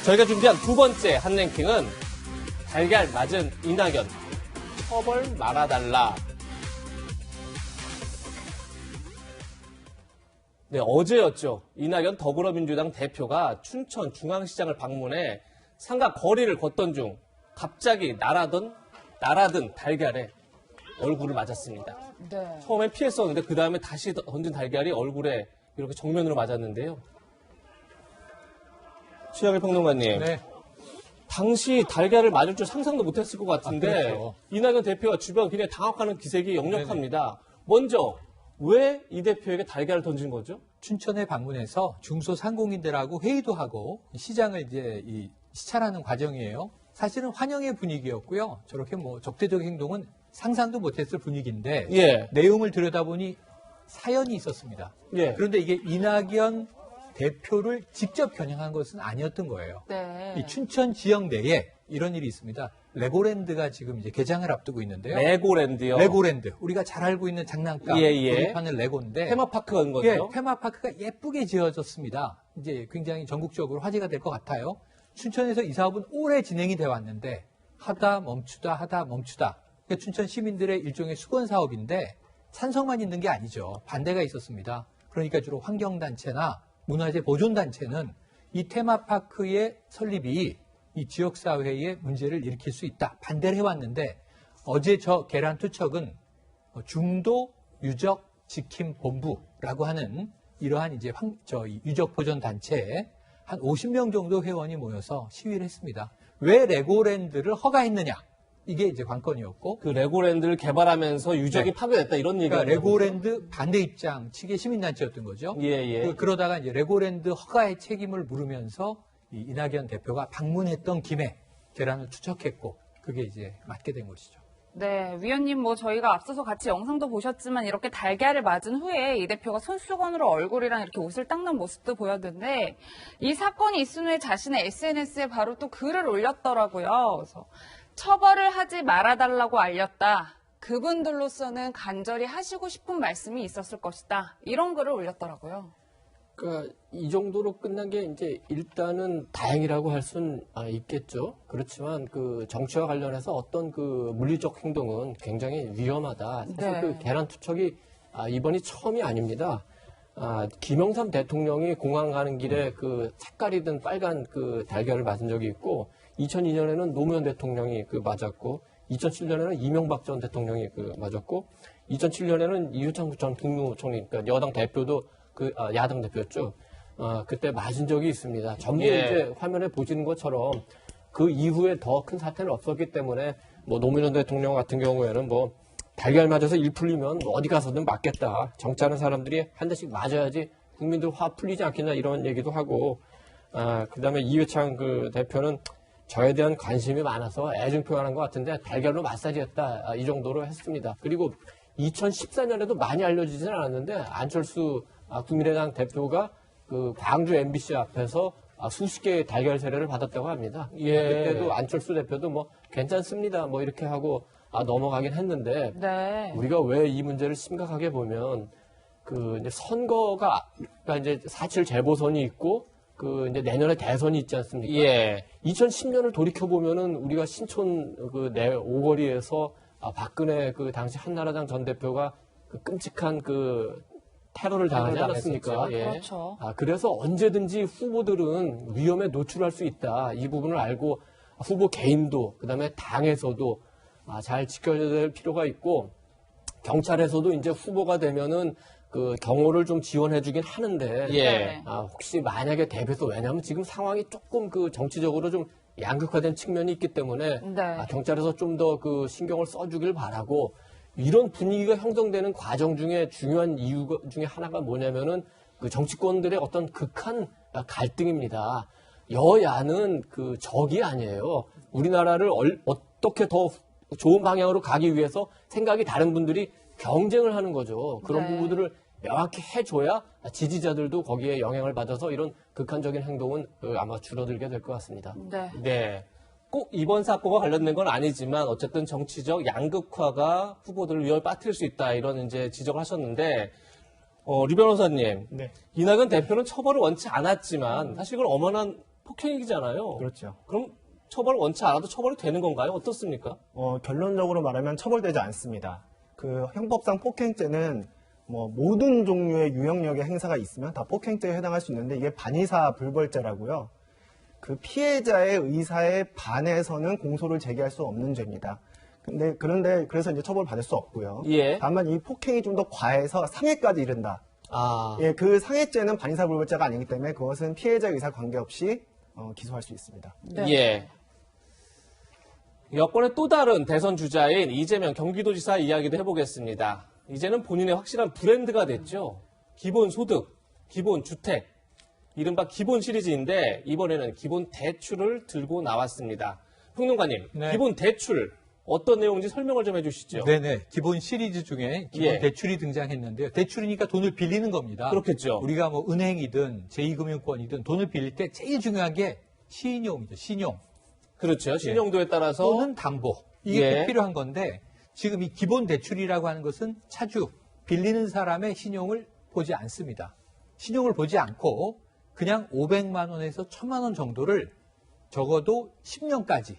저희가 준비한 두 번째 한 랭킹은 달걀 맞은 이낙연, 처벌 말아달라. 네, 어제였죠. 이낙연 더불어민주당 대표가 춘천 중앙시장을 방문해 상가 거리를 걷던 중 갑자기 날아든 달걀에 얼굴을 맞았습니다. 네. 처음엔 피했었는데 그 다음에 다시 던진 달걀이 얼굴에 이렇게 정면으로 맞았는데요. 최영일 평론가님. 네. 당시 달걀을 맞을 줄 상상도 못했을 것 같은데 그렇죠. 이낙연 대표가 주변 굉장히 당혹하는 기색이 역력합니다. 먼저 왜 이 대표에게 달걀을 던진 거죠? 춘천에 방문해서 중소상공인들하고 회의도 하고 시장을 이제 시찰하는 과정이에요. 사실은 환영의 분위기였고요. 저렇게 뭐 적대적 행동은 상상도 못했을 분위기인데 예. 내용을 들여다보니 사연이 있었습니다. 예. 그런데 이게 이낙연 대표를 직접 겨냥한 것은 아니었던 거예요. 네. 이 춘천 지역 내에 이런 일이 있습니다. 레고랜드가 지금 이제 개장을 앞두고 있는데요. 레고랜드요. 레고랜드. 우리가 잘 알고 있는 장난감. 예, 예. 조립하는 레고인데. 테마파크인 거죠. 예, 테마파크가 예쁘게 지어졌습니다. 이제 굉장히 전국적으로 화제가 될 것 같아요. 춘천에서 이 사업은 오래 진행이 돼 왔는데 하다 멈추다. 그러니까 춘천 시민들의 일종의 수건 사업인데 찬성만 있는 게 아니죠. 반대가 있었습니다. 그러니까 주로 환경단체나 문화재 보존단체는 이 테마파크의 설립이 이 지역사회에 문제를 일으킬 수 있다. 반대를 해왔는데 어제 저 계란투척은 중도 유적 지킴 본부라고 하는 이러한 이제 유적 보존 단체에 한 50명 정도 회원이 모여서 시위를 했습니다. 왜 레고랜드를 허가했느냐? 이게 이제 관건이었고. 그 레고랜드를 개발하면서 유적이 네. 파괴됐다 이런 얘기가. 그러니까 레고랜드 반대 입장 측의 시민단체였던 거죠. 예, 예. 그러다가 이제 레고랜드 허가의 책임을 물으면서 이 이낙연 대표가 방문했던 김에 계란을 투척했고 그게 이제 맞게 된 것이죠. 네, 위원님 뭐 저희가 앞서서 같이 영상도 보셨지만 이렇게 달걀을 맞은 후에 이 대표가 손수건으로 얼굴이랑 이렇게 옷을 닦는 모습도 보였는데 이 사건이 있은 후에 자신의 SNS에 바로 또 글을 올렸더라고요. 그래서 처벌을 하지 말아달라고 알렸다. 그분들로서는 간절히 하시고 싶은 말씀이 있었을 것이다. 이런 글을 올렸더라고요. 그러니까 이 정도로 끝난 게 이제 일단은 다행이라고 할 수는 있겠죠. 그렇지만 그 정치와 관련해서 어떤 그 물리적 행동은 굉장히 위험하다. 사실 네. 그 계란 투척이 이번이 처음이 아닙니다. 김영삼 대통령이 공항 가는 길에 그 색깔이든 빨간 그 달걀을 맞은 적이 있고 2002년에는 노무현 대통령이 그 맞았고 2007년에는 이명박 전 대통령이 그 맞았고 2007년에는 이회창 전 국무총리 그러니까 여당 대표도 야당 대표였죠. 그때 맞은 적이 있습니다. 전부 예. 이제 화면에 보시는 것처럼 그 이후에 더 큰 사태는 없었기 때문에 뭐 노무현 대통령 같은 경우에는 뭐 달걀 맞아서 일 풀리면 어디 가서든 맞겠다. 정치하는 사람들이 한 대씩 맞아야지 국민들 화 풀리지 않겠냐 이런 얘기도 하고 그다음에 이회창 그 대표는 저에 대한 관심이 많아서 애정 표현한 것 같은데 달걀로 마사지했다 이 정도로 했습니다. 그리고 2014년에도 많이 알려지지는 않았는데 안철수 국민의당 대표가 그 광주 MBC 앞에서 수십 개의 달걀 세례를 받았다고 합니다. 예. 그때도 안철수 대표도 뭐 괜찮습니다 뭐 이렇게 하고 넘어가긴 했는데 네. 우리가 왜 이 문제를 심각하게 보면 그 이제 선거가 그러니까 이제 4.7 재보선이 있고 그 이제 내년에 대선이 있지 않습니까? 예. 2010년을 돌이켜 보면은 우리가 신촌 그 내 오거리에서 박근혜 그 당시 한나라당 전 대표가 그 끔찍한 그 테러를 당하지 않았습니까? 예. 그렇죠. 그래서 언제든지 후보들은 위험에 노출할 수 있다. 이 부분을 알고 후보 개인도 그다음에 당에서도 잘 지켜야 될 필요가 있고 경찰에서도 이제 후보가 되면은 그 경호를 좀 지원해주긴 하는데 예. 혹시 만약에 대비해서 왜냐하면 지금 상황이 조금 그 정치적으로 좀 양극화된 측면이 있기 때문에 네. 경찰에서 좀 더 그 신경을 써주길 바라고 이런 분위기가 형성되는 과정 중에 중요한 이유 중에 하나가 뭐냐면은 그 정치권들의 어떤 극한 갈등입니다. 여야는 그 적이 아니에요. 우리나라를 어떻게 더 좋은 방향으로 가기 위해서 생각이 다른 분들이 경쟁을 하는 거죠. 그런 네. 부분들을 명확히 해줘야 지지자들도 거기에 영향을 받아서 이런 극한적인 행동은 아마 줄어들게 될 것 같습니다. 네. 네. 꼭 이번 사건과 관련된 건 아니지만 어쨌든 정치적 양극화가 후보들을 위험에 빠뜨릴 수 있다 이런 이제 지적을 하셨는데 류 변호사님, 네. 이낙연 대표는 처벌을 원치 않았지만 사실 이건 엄연한 폭행이잖아요. 그렇죠. 그럼 처벌을 원치 않아도 처벌이 되는 건가요? 어떻습니까? 결론적으로 말하면 처벌되지 않습니다. 그 형법상 폭행죄는 뭐 모든 종류의 유형력의 행사가 있으면 다 폭행죄에 해당할 수 있는데 이게 반의사 불벌죄라고요. 그 피해자의 의사에 반해서는 공소를 제기할 수 없는 죄입니다. 그런데 그래서 이제 처벌받을 수 없고요. 예. 다만 이 폭행이 좀 더 과해서 상해까지 이른다. 아, 예, 그 상해죄는 반의사 불벌죄가 아니기 때문에 그것은 피해자 의사 관계없이 기소할 수 있습니다. 네. 예. 여권의 또 다른 대선 주자인 이재명 경기도지사 이야기도 해보겠습니다. 이제는 본인의 확실한 브랜드가 됐죠. 기본소득, 기본주택, 이른바 기본 시리즈인데 이번에는 기본 대출을 들고 나왔습니다. 평론가님, 네. 기본 대출 어떤 내용인지 설명을 좀 해주시죠. 네네. 기본 시리즈 중에 기본 예. 대출이 등장했는데요. 대출이니까 돈을 빌리는 겁니다. 그렇겠죠. 우리가 뭐 은행이든 제2금융권이든 돈을 빌릴 때 제일 중요한 게 신용이죠. 신용. 그렇죠. 신용도에 따라서 또는 담보. 이게 예. 꼭 필요한 건데 지금 이 기본 대출이라고 하는 것은 차주, 빌리는 사람의 신용을 보지 않습니다. 신용을 보지 않고 그냥 500만 원에서 1000만 원 정도를 적어도 10년까지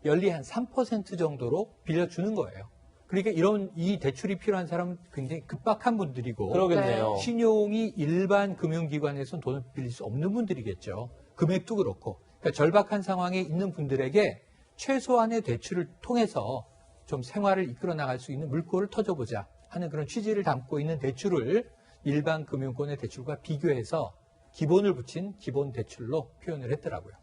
연리 한 3% 정도로 빌려주는 거예요. 그러니까 이 대출이 필요한 사람은 굉장히 급박한 분들이고 그러겠네요. 신용이 일반 금융기관에서는 돈을 빌릴 수 없는 분들이겠죠. 금액도 그렇고. 그러니까 절박한 상황에 있는 분들에게 최소한의 대출을 통해서 좀 생활을 이끌어 나갈 수 있는 물꼬를 터져보자 하는 그런 취지를 담고 있는 대출을 일반 금융권의 대출과 비교해서 기본을 붙인 기본 대출로 표현을 했더라고요.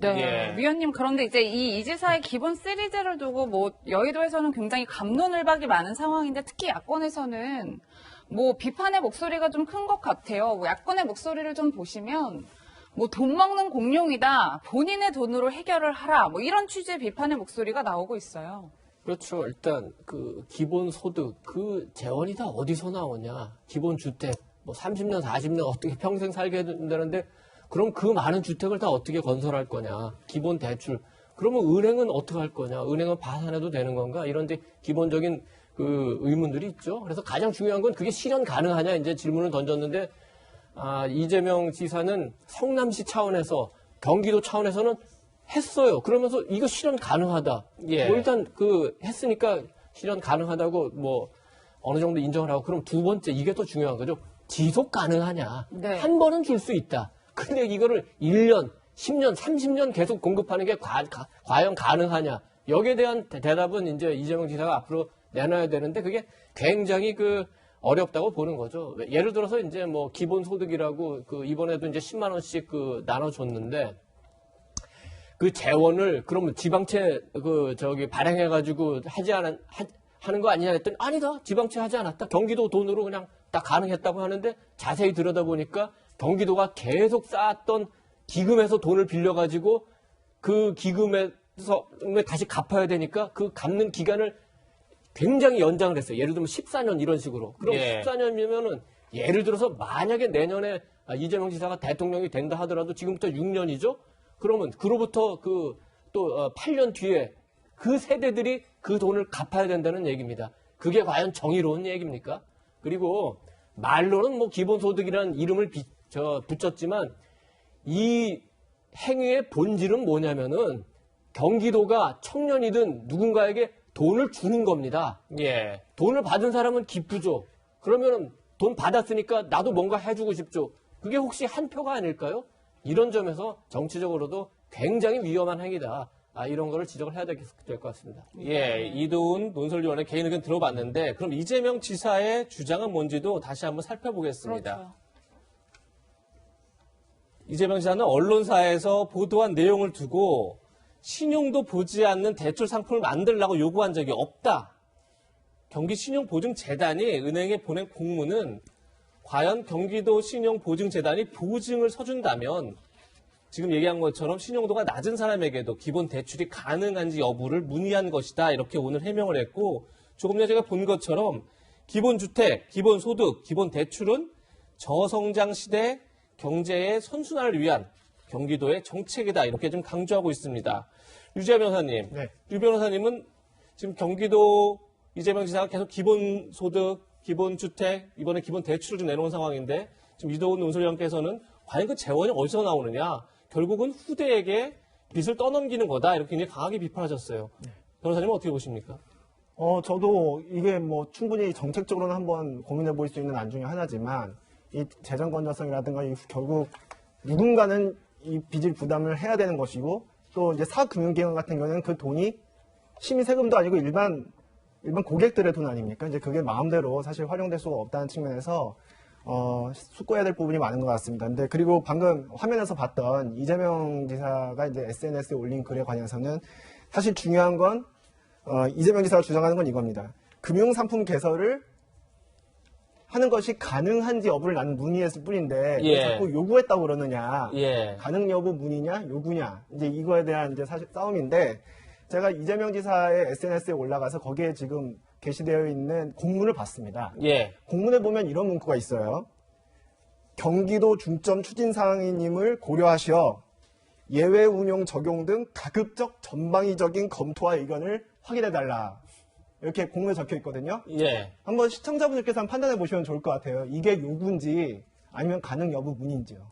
네. 예. 위원님, 그런데 이제 이 지사의 기본 시리즈를 두고 뭐 여의도에서는 굉장히 갑론을박이 많은 상황인데 특히 야권에서는 뭐 비판의 목소리가 좀 큰 것 같아요. 뭐 야권의 목소리를 좀 보시면 뭐 돈 먹는 공룡이다. 본인의 돈으로 해결을 하라. 뭐 이런 취지의 비판의 목소리가 나오고 있어요. 그렇죠. 일단 그 기본 소득 그 재원이 다 어디서 나오냐? 기본 주택 뭐 30년, 40년 어떻게 평생 살게 된다는데 그럼 그 많은 주택을 다 어떻게 건설할 거냐? 기본 대출. 그러면 은행은 어떻게 할 거냐? 은행은 파산해도 되는 건가? 이런 데 기본적인 그 의문들이 있죠. 그래서 가장 중요한 건 그게 실현 가능하냐? 이제 질문을 던졌는데 이재명 지사는 성남시 차원에서 경기도 차원에서는 했어요. 그러면서 이거 실현 가능하다. 예. 뭐 일단 했으니까 실현 가능하다고 뭐 어느 정도 인정을 하고 그럼 두 번째 이게 더 중요한 거죠. 지속 가능하냐. 네. 한 번은 줄 수 있다. 근데 이거를 1년, 10년, 30년 계속 공급하는 게 과연 가능하냐. 여기에 대한 대답은 이제 이재명 지사가 앞으로 내놔야 되는데 그게 굉장히 어렵다고 보는 거죠. 예를 들어서 이제 뭐 기본소득이라고 이번에도 이제 10만 원씩 나눠줬는데 그 재원을 그러면 지방채 발행해가지고 하는 거 아니냐 했더니 아니다. 지방채 하지 않았다. 경기도 돈으로 그냥 다 가능했다고 하는데 자세히 들여다보니까 경기도가 계속 쌓았던 기금에서 돈을 빌려가지고 그 기금에서 다시 갚아야 되니까 그 갚는 기간을 굉장히 연장을 했어요. 예를 들면 14년 이런 식으로. 그럼 예. 14년이면은 예를 들어서 만약에 내년에 이재명 지사가 대통령이 된다 하더라도 지금부터 6년이죠? 그러면 그로부터 또 8년 뒤에 그 세대들이 그 돈을 갚아야 된다는 얘기입니다. 그게 과연 정의로운 얘기입니까? 그리고 말로는 뭐 기본소득이라는 이름을 붙였지만 이 행위의 본질은 뭐냐면은 경기도가 청년이든 누군가에게 돈을 주는 겁니다. 예. 돈을 받은 사람은 기쁘죠. 그러면 돈 받았으니까 나도 뭔가 해주고 싶죠. 그게 혹시 한 표가 아닐까요? 이런 점에서 정치적으로도 굉장히 위험한 행위다. 이런 거를 지적을 해야 될 것 같습니다. 예, 이도훈 논설위원의 개인 의견 들어봤는데 그럼 이재명 지사의 주장은 뭔지도 다시 한번 살펴보겠습니다. 그렇죠. 이재명 지사는 언론사에서 보도한 내용을 두고 신용도 보지 않는 대출 상품을 만들라고 요구한 적이 없다. 경기신용보증재단이 은행에 보낸 공문은 과연 경기도 신용보증재단이 보증을 서준다면 지금 얘기한 것처럼 신용도가 낮은 사람에게도 기본 대출이 가능한지 여부를 문의한 것이다. 이렇게 오늘 해명을 했고 조금 전에 제가 본 것처럼 기본주택, 기본소득, 기본대출은 저성장 시대 경제의 선순환을 위한 경기도의 정책이다. 이렇게 좀 강조하고 있습니다. 유지아 변호사님. 네. 유 변호사님은 지금 경기도 이재명 지사가 계속 기본소득, 기본주택, 이번에 기본대출을 좀 내놓은 상황인데 지금 이도훈 논설위원께서는 과연 그 재원이 어디서 나오느냐. 결국은 후대에게 빚을 떠넘기는 거다 이렇게 굉장히 강하게 비판하셨어요. 변호사님은 어떻게 보십니까? 저도 이게 뭐 충분히 정책적으로는 한번 고민해 볼 수 있는 안 중에 하나지만 이 재정 건전성이라든가 결국 누군가는 이 빚을 부담을 해야 되는 것이고 또 이제 사금융기관 같은 경우는 그 돈이 시민 세금도 아니고 일반 고객들의 돈 아닙니까? 이제 그게 마음대로 사실 활용될 수가 없다는 측면에서 숙고해야 될 부분이 많은 것 같습니다. 근데 그리고 방금 화면에서 봤던 이재명 지사가 이제 SNS에 올린 글에 관해서는 사실 중요한 건 이재명 지사가 주장하는 건 이겁니다. 금융상품 개설을 하는 것이 가능한지 여부를 나는 문의했을 뿐인데 왜 예. 자꾸 요구했다고 그러느냐. 예. 가능 여부 문의냐 요구냐. 이제 이거에 대한 이제 사실 싸움인데 제가 이재명 지사의 SNS에 올라가서 거기에 지금 게시되어 있는 공문을 봤습니다. 예. 공문에 보면 이런 문구가 있어요. 경기도 중점 추진사항님을 고려하시어 예외 운용 적용 등 가급적 전방위적인 검토와 의견을 확인해달라. 이렇게 공문에 적혀 있거든요. 예. 한번 시청자분들께서 한번 판단해 보시면 좋을 것 같아요. 이게 요구인지 아니면 가능 여부 문의인지요.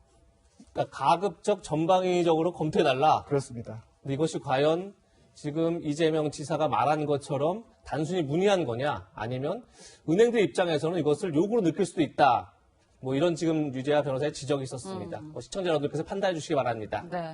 그러니까 가급적 전방위적으로 검토해달라. 그렇습니다. 근데 이것이 과연 지금 이재명 지사가 말한 것처럼 단순히 문의한 거냐, 아니면 은행들 입장에서는 이것을 요구로 느낄 수도 있다. 뭐 이런 지금 유재하 변호사의 지적이 있었습니다. 시청자 여러분들께서 판단해 주시기 바랍니다. 네.